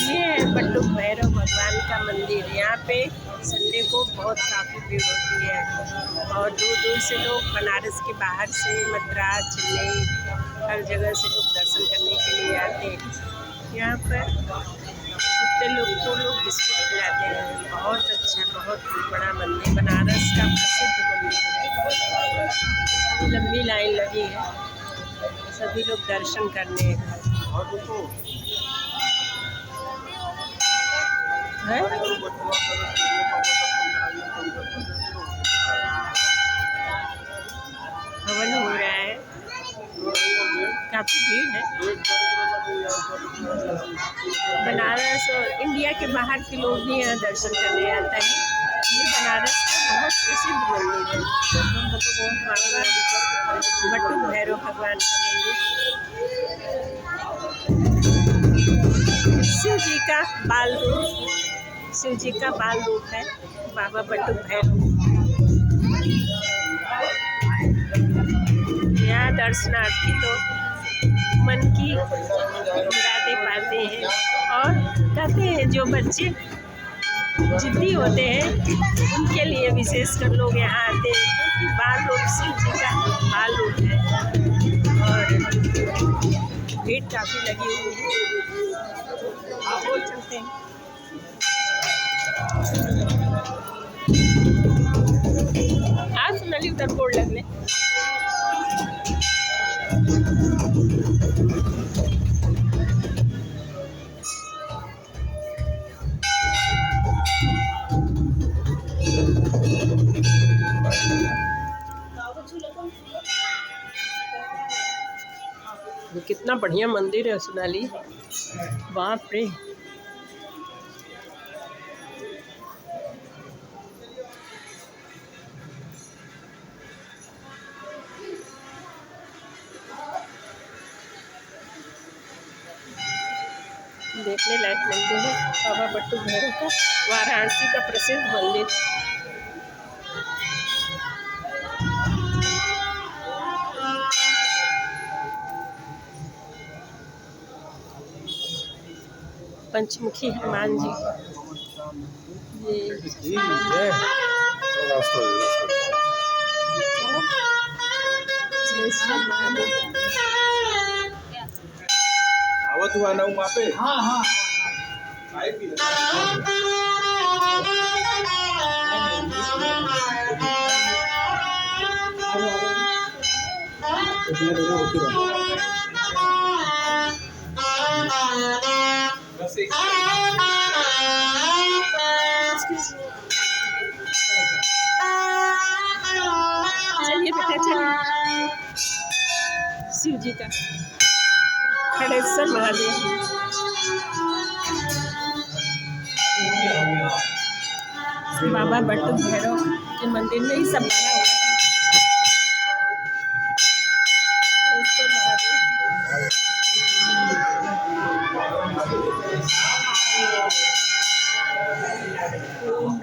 ये है बटुक भैरव भगवान का मंदिर। यहाँ पे संडे को बहुत काफ़ी भीड़ होती है और दूर दूर से लोग, बनारस के बाहर से, मद्रास, चेन्नई, हर जगह से लोग दर्शन करने के लिए आते हैं। यहाँ पर कुत्ते लोग को लोग बिस्कुट खिलाते हैं। बहुत अच्छा, बहुत बड़ा मंदिर, बनारस का प्रसिद्ध मंदिर है। लंबी लाइन लगी है, सभी लोग दर्शन करने हैं। हवन हो रहा है, काफ़ी भीड़ है। बनारस और इंडिया के बाहर के लोग भी यहाँ दर्शन करने आते हैं। ये बनारस का बहुत प्रसिद्ध मंदिर है, बटुक भैरव भगवान का मंदिर। शिव जी का बाल रूप, शिव जी का बाल रूप है बाबा बटुक भैरव। यहाँ दर्शनार्थी लोग मन की मुरादें पाते हैं और कहते हैं जो बच्चे जिद्दी होते हैं उनके लिए विशेषकर लोग यहाँ आते हैं, क्योंकि बाल रूप शिव जी का बाल रूप है और भीड़ काफ़ी लगी हुई है। और चलते हैं। आज सोनाली उधर बोर्ड लग ले। कितना बढ़िया मंदिर है सोनाली, बाप रे। देखने लायक मंदिर है बाबा बटुक भैरव का, वाराणसी का प्रसिद्ध मंदिर। पंचमुखी हनुमान जी। आवत हुआ ना वहाँ पे। हाँ हाँ चलिए बेटा चलिए। शिव जी का खड़ेश्वर महादेव, बाबा बटुक भैरव के मंदिर में ही सब बना हुआ है। खड़ेश्वर महादेव। ओम